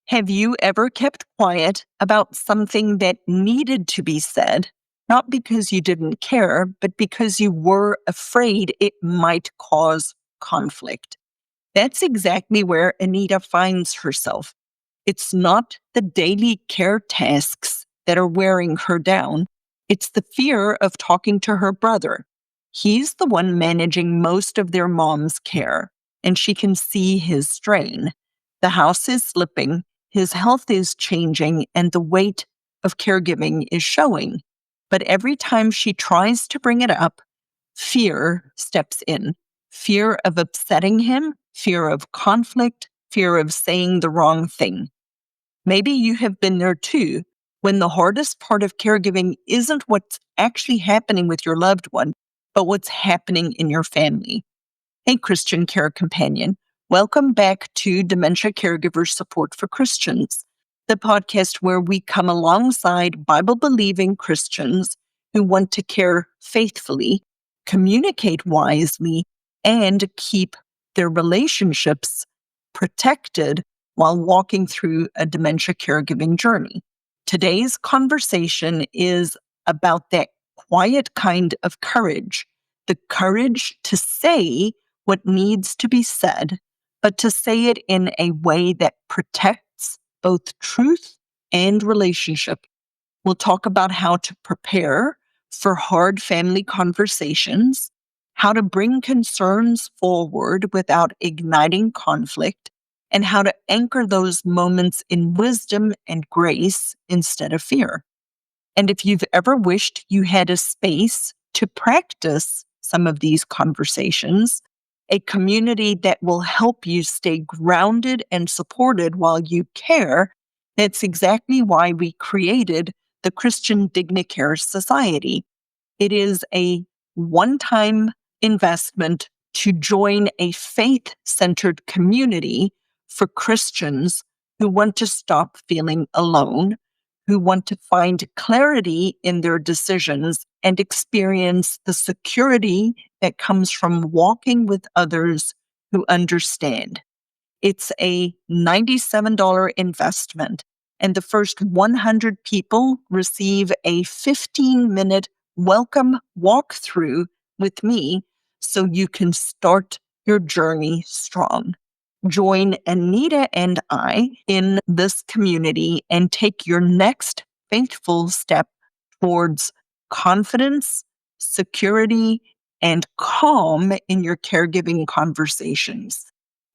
Have you ever kept quiet about something that needed to be said, not because you didn't care, but because you were afraid it might cause conflict? That's exactly where Anita finds herself. It's not the daily care tasks that are wearing her down. It's the fear of talking to her brother. He's the one managing most of their mom's care, and she can see his strain. The house is slipping, his health is changing, and the weight of caregiving is showing. But every time she tries to bring it up, fear steps in. Fear of upsetting him, fear of conflict, fear of saying the wrong thing. Maybe you have been there too, when the hardest part of caregiving isn't what's actually happening with your loved one, but what's happening in your family. Hey, Christian Care Companion. Welcome back to Dementia Caregiver Support for Christians, the podcast where we come alongside Bible-believing Christians who want to care faithfully, communicate wisely, and keep their relationships protected while walking through a dementia caregiving journey. Today's conversation is about that quiet kind of courage, the courage to say what needs to be said, but to say it in a way that protects both truth and relationship. We'll talk about how to prepare for hard family conversations, how to bring concerns forward without igniting conflict, and how to anchor those moments in wisdom and grace instead of fear. And if you've ever wished you had a space to practice some of these conversations, a community that will help you stay grounded and supported while you care, that's exactly why we created the Christian Dignacare Society. It is a one-time investment to join a faith-centered community for Christians who want to stop feeling alone, who want to find clarity in their decisions and experience the security that comes from walking with others who understand. It's a $97 investment, and the first 100 people receive a 15-minute welcome walkthrough with me so you can start your journey strong. Join Anita and I in this community and take your next faithful step towards confidence, security, and calm in your caregiving conversations.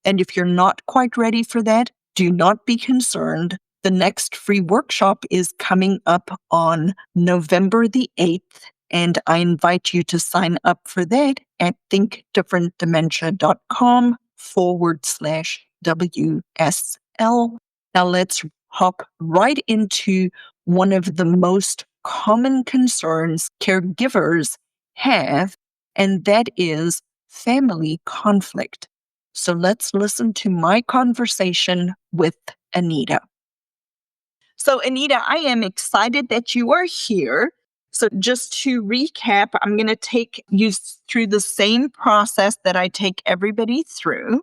And if you're not quite ready for that, do not be concerned. The next free workshop is coming up on November the 8th, and I invite you to sign up for that at thinkdifferentdementia.com/WSL. Now let's hop right into one of the most common concerns caregivers have, and that is family conflict. So let's listen to my conversation with Anita. So, Anita, I am excited that you are here. So, just to recap, I'm going to take you through the same process that I take everybody through.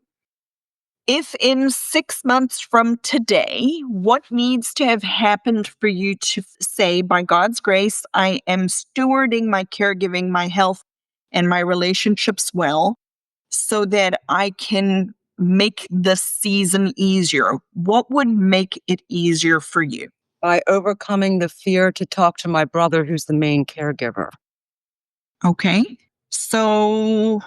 If in 6 months from today, what needs to have happened for you to say, by God's grace, I am stewarding my caregiving, my health, and my relationships well, so that I can make this season easier? What would make it easier for you? By overcoming the fear to talk to my brother, who's the main caregiver. Okay. So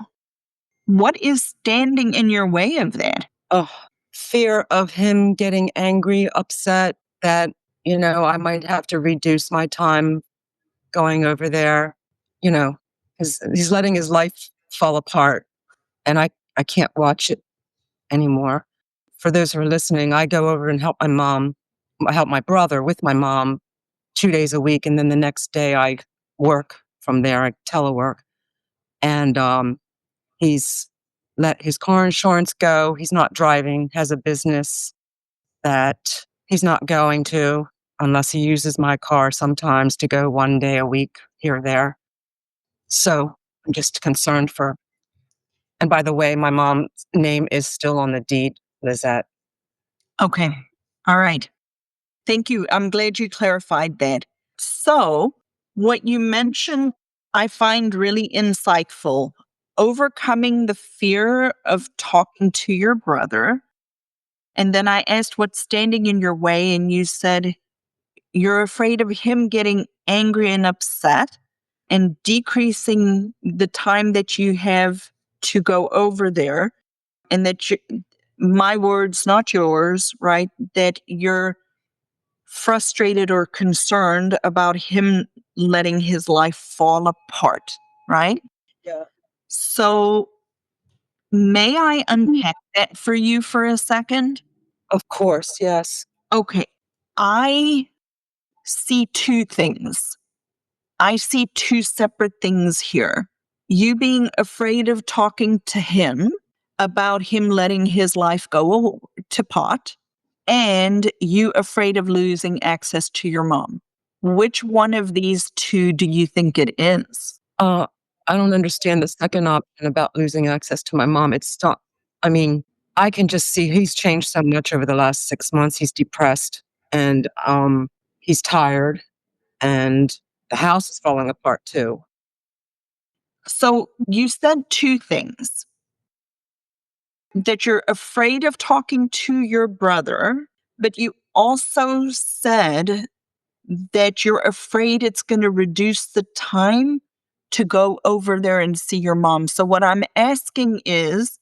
what is standing in your way of that? Oh, fear of him getting angry, upset that, I might have to reduce my time going over there. He's letting his life fall apart, and I can't watch it anymore. For those who are listening, I go over and help my mom. I help my brother with my mom 2 days a week, and then the next day I work from there. I telework, and he's let his car insurance go. He's not driving. Has a business that he's not going to unless he uses my car sometimes to go 1 day a week here or there. So I'm just concerned for. And by the way, my mom's name is still on the deed, Lizette. Okay. All right. Thank you. I'm glad you clarified that. So, what you mentioned, I find really insightful. Overcoming the fear of talking to your brother. And then I asked what's standing in your way, and you said you're afraid of him getting angry and upset and decreasing the time that you have to go over there. And that my words, not yours, right? That you're frustrated or concerned about him letting his life fall apart, right? Yeah. So, may I unpack that for you for a second? Of course, yes. Okay. I see two things. I see two separate things here. You being afraid of talking to him about him letting his life go to pot, and you afraid of losing access to your mom. Which one of these two do you think it is? Uh, I don't understand the second option about losing access to my mom. It's not, I mean, I can just see he's changed so much over the last 6 months. He's depressed and he's tired, and the house is falling apart too. So you said two things, that you're afraid of talking to your brother, but you also said that you're afraid it's going to reduce the time to go over there and see your mom. So, what I'm asking is,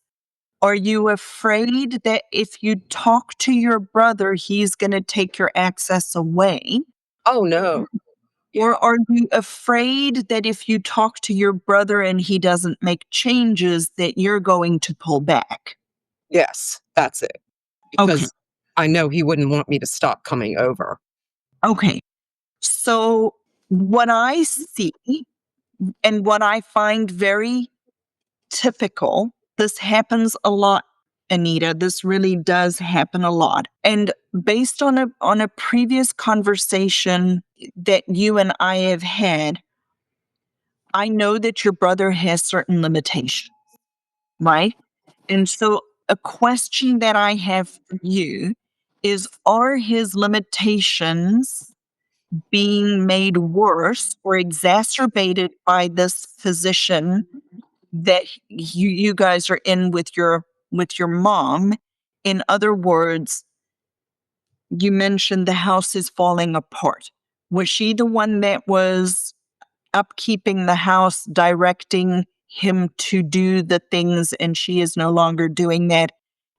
are you afraid that if you talk to your brother, he's going to take your access away? Oh no. Or are you afraid that if you talk to your brother and he doesn't make changes, that you're going to pull back? Yes, that's it. Okay. Because I know he wouldn't want me to stop coming over. Okay. So, what I see and what I find very typical, this happens a lot, Anita. This really does happen a lot. And based on a previous conversation that you and I have had, I know that your brother has certain limitations, right? And so a question that I have for you is, are his limitations being made worse or exacerbated by this position that you guys are in with your mom? In other words, you mentioned the house is falling apart. Was she the one that was upkeeping the house, directing him to do the things, and she is no longer doing that?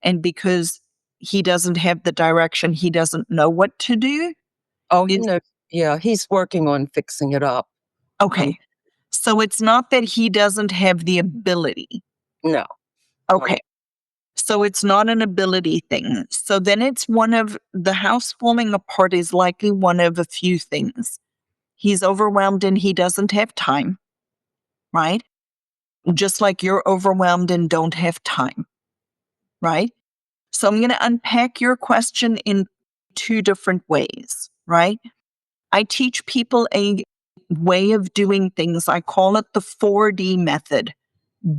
And because he doesn't have the direction, he doesn't know what to do? Oh, Is yeah, he's working on fixing it up. Um, okay. So it's not that he doesn't have the ability. no, no. Okay. So it's not an ability thing. So then it's one of the house falling apart is likely one of a few things. He's overwhelmed and he doesn't have time, right? Just like you're overwhelmed and don't have time, right? So I'm going to unpack your question in two different ways, right? I teach people a way of doing things. I call it the 4D method: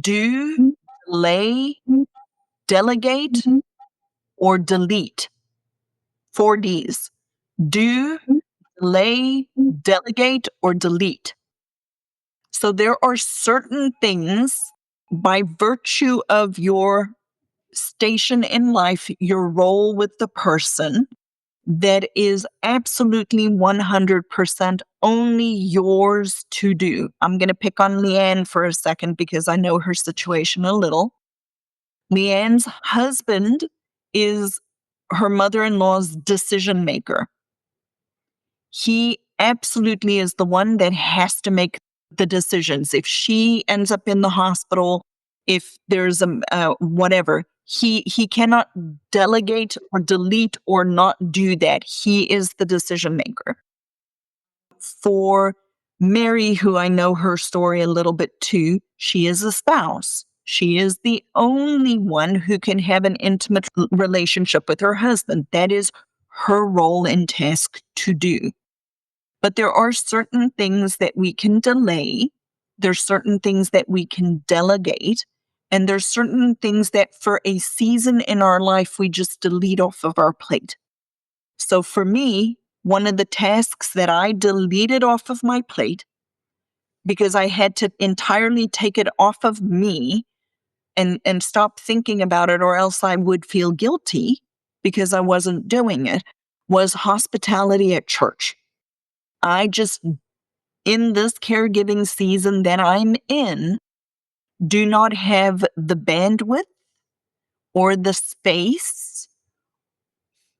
do, delay, delegate, or delete. 4Ds: do, delay, delegate, or delete. So there are certain things by virtue of your station in life, your role with the person, that is absolutely 100% only yours to do. I'm going to pick on Leanne for a second because I know her situation a little. Leanne's husband is her mother in law's decision maker. He absolutely is the one that has to make the decisions. If she ends up in the hospital, if there's a whatever, he cannot delegate or delete or not do that. He is the decision maker. For Mary, who I know her story a little bit too, she is a spouse. She is the only one who can have an intimate relationship with her husband. That is her role and task to do. But there are certain things that we can delay. There's certain things that we can delegate. And there's certain things that for a season in our life, we just delete off of our plate. So for me, one of the tasks that I deleted off of my plate because I had to entirely take it off of me and stop thinking about it, or else I would feel guilty because I wasn't doing it, was hospitality at church. I just, in this caregiving season that I'm in, do not have the bandwidth or the space.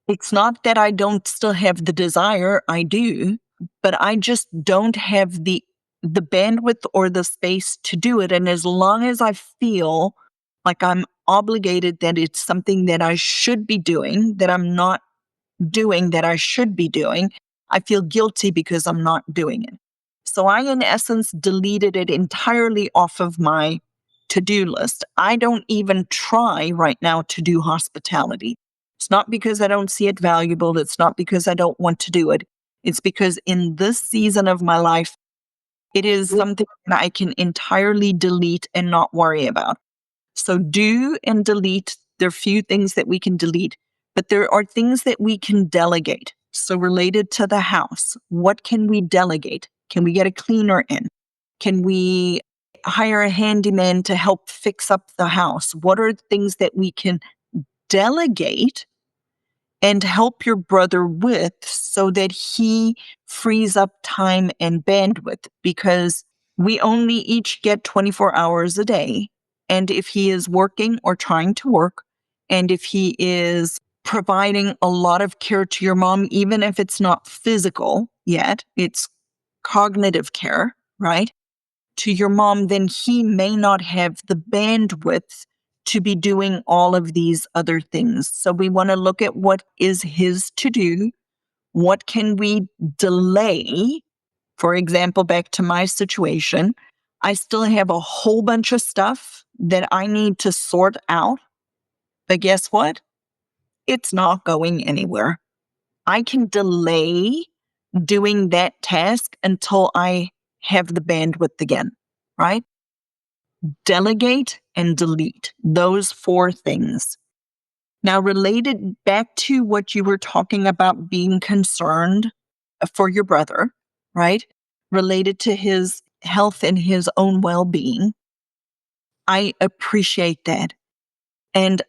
It's not that I don't still have the desire, I do, but I just don't have the bandwidth or the space to do it. And as long as I feel like I'm obligated, that it's something that I should be doing, that I'm not doing, that I should be doing, I feel guilty because I'm not doing it. So I, in essence, deleted it entirely off of my to-do list. I don't even try right now to do hospitality. It's not because I don't see it valuable. It's not because I don't want to do it. It's because in this season of my life, it is something that I can entirely delete and not worry about. So do and delete. There are few things that we can delete, but there are things that we can delegate. So related to the house, what can we delegate? Can we get a cleaner in? Can we hire a handyman to help fix up the house? What are things that we can delegate and help your brother with so that he frees up time and bandwidth? Because we only each get 24 hours a day. And if he is working or trying to work, and if he is providing a lot of care to your mom, even if it's not physical yet, it's cognitive care, right? To your mom, then he may not have the bandwidth to be doing all of these other things. So we want to look at what is his to do. What can we delay? For example, back to my situation, I still have a whole bunch of stuff that I need to sort out. But guess what? It's not going anywhere. I can delay doing that task until I have the bandwidth again, right? Delegate and delete, those four things. Now, related back to what you were talking about, being concerned for your brother, right? Related to his health and his own well being. I appreciate that. And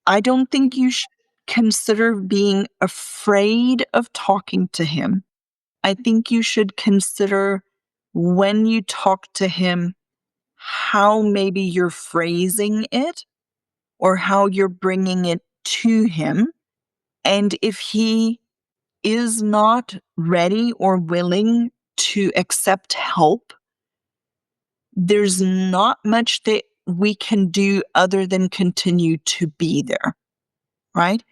I don't think you should consider being afraid of talking to him. I think you should consider, when you talk to him, how maybe you're phrasing it or how you're bringing it to him. And if he is not ready or willing to accept help, there's not much that we can do other than continue to be there, right?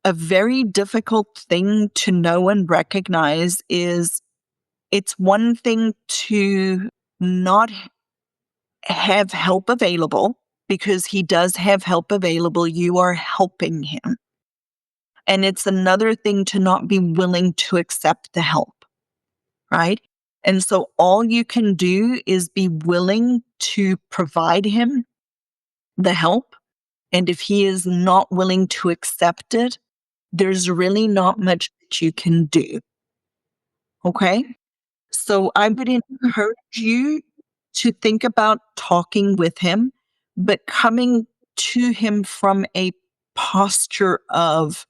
A very difficult thing to know and recognize is, it's one thing to not have help available, because he does have help available. You are helping him. And it's another thing to not be willing to accept the help, right? And so all you can do is be willing to provide him the help. And if he is not willing to accept it, there's really not much that you can do. Okay? So I would encourage you to think about talking with him, but coming to him from a posture of,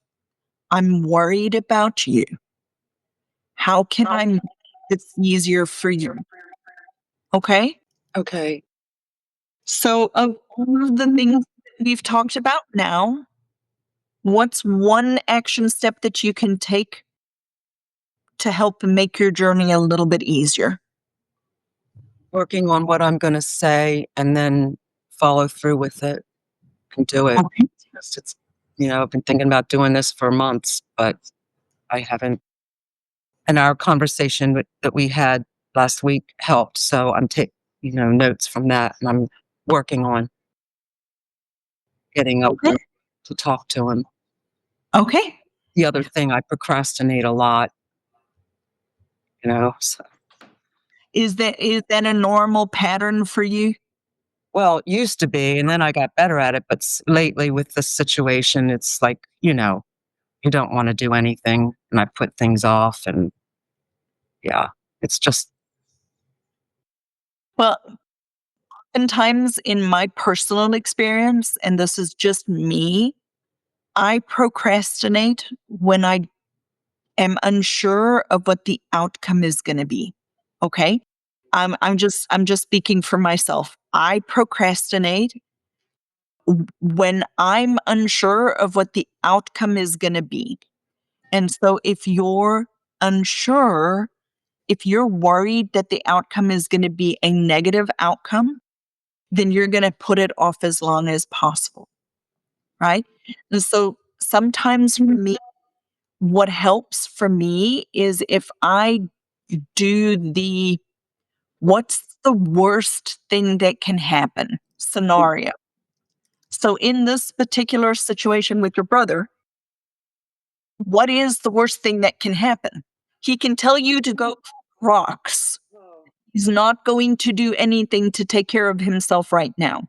I'm worried about you. How can I make this easier for you? Okay? Okay. So, of all of the things that we've talked about now, what's one action step that you can take to help make your journey a little bit easier? Working on what I'm going to say and then follow through with it and do it. Okay. It's, I've been thinking about doing this for months, but I haven't. And our conversation that we had last week helped. So I'm taking, notes from that, and I'm working on getting up Okay. to talk to him. Okay. The other thing, I procrastinate a lot, so. Is that a normal pattern for you? Well, it used to be, and then I got better at it. But lately with this situation, it's like, you don't want to do anything. And I put things off. And yeah, it's just, Well, oftentimes in my personal experience, and this is just me, I procrastinate when I am unsure of what the outcome is going to be. Okay. I'm just speaking for myself. I procrastinate when I'm unsure of what the outcome is going to be. And so if you're unsure, if you're worried that the outcome is going to be a negative outcome, then you're going to put it off as long as possible. Right. And so sometimes for me, what helps for me is if I do the what's the worst thing that can happen scenario. So in this particular situation with your brother, what is the worst thing that can happen? He can tell you to go rocks. He's not going to do anything to take care of himself right now.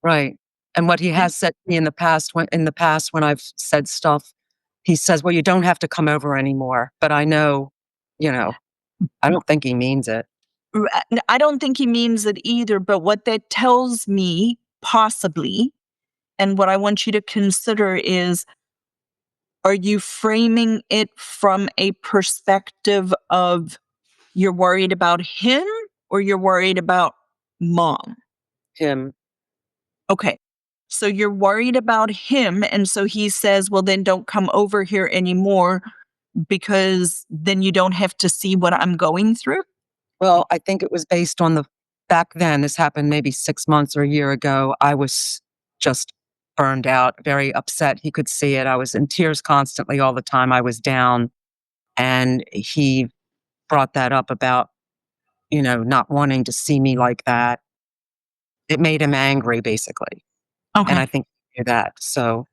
right. And what he has said to me in the past, when I've said stuff, he says, well, you don't have to come over anymore. But I know, you know, I don't think he means it. I don't think he means it either, but what that tells me, possibly, and what I want you to consider is, are you framing it from a perspective of you're worried about him or you're worried about mom? Him. Okay. So you're worried about him. And so he says, well, then don't come over here anymore because then you don't have to see what I'm going through. Well, I think it was based on back then, this happened maybe 6 months or a year ago. I was just burned out, very upset. He could see it. I was in tears constantly all the time. I was down. And he brought that up about, not wanting to see me like that. It made him angry, basically. And Okay. I think he knew that. So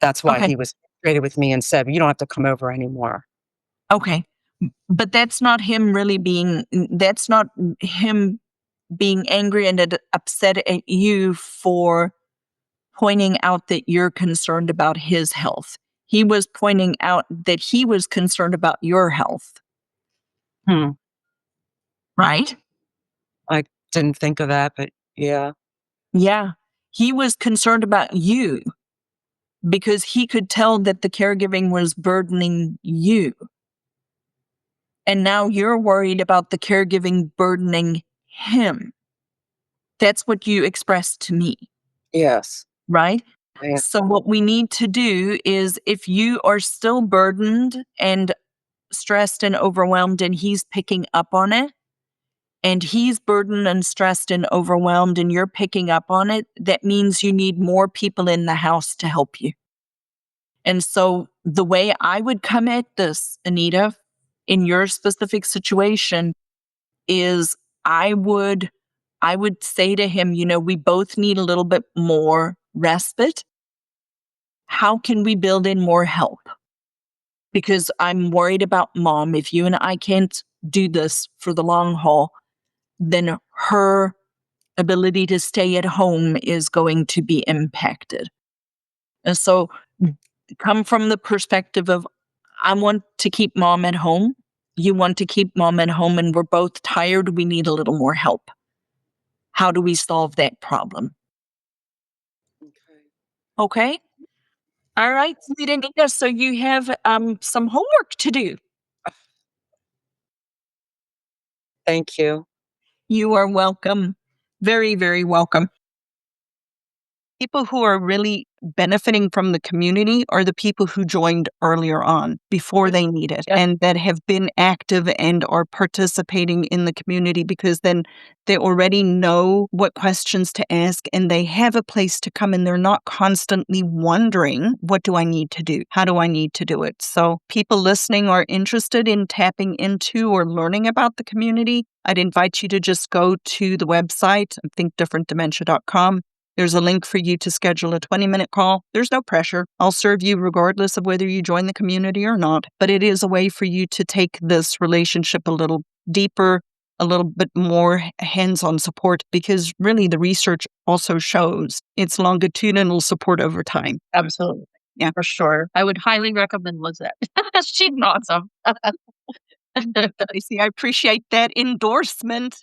that's why Okay. he was frustrated with me and said, you don't have to come over anymore. Okay. But that's not him being angry and upset at you for pointing out that you're concerned about his health. He was pointing out that he was concerned about your health, Hmm. right? I didn't think of that, but yeah. Yeah. He was concerned about you because he could tell that the caregiving was burdening you. And now you're worried about the caregiving burdening him. That's what you expressed to me, Yes. right? Yeah. So, what we need to do is if you are still burdened and stressed and overwhelmed, and he's picking up on it, and he's burdened and stressed and overwhelmed, and you're picking up on it, that means you need more people in the house to help you. And so, the way I would come at this, Anita, in your specific situation, is I would I would say to him, we both need a little bit more respite. How can we build in more help? Because I'm worried about mom. If you and I can't do this for the long haul, then her ability to stay at home is going to be impacted. And so come from the perspective of I want to keep mom at home. You want to keep mom at home, and we're both tired. We need a little more help. How do we solve that problem? Okay. Okay. All right, sweet Anita. So you have some homework to do. Thank you. You are welcome. Very, very welcome. People who are really benefiting from the community are the people who joined earlier on before they need it Yeah. and that have been active and are participating in the community because then they already know what questions to ask and they have a place to come and they're not constantly wondering, what do I need to do? How do I need to do it? So people listening are interested in tapping into or learning about the community. I'd invite you to just go to the website, thinkdifferentdementia.com. There's a link for you to schedule a 20-minute call. There's no pressure. I'll serve you regardless of whether you join the community or not. But it is a way for you to take this relationship a little deeper, a little bit more hands-on support, because really the research also shows it's longitudinal support over time. Absolutely. Yeah. for sure. I would highly recommend Lizette. She's awesome. I see. I appreciate that endorsement.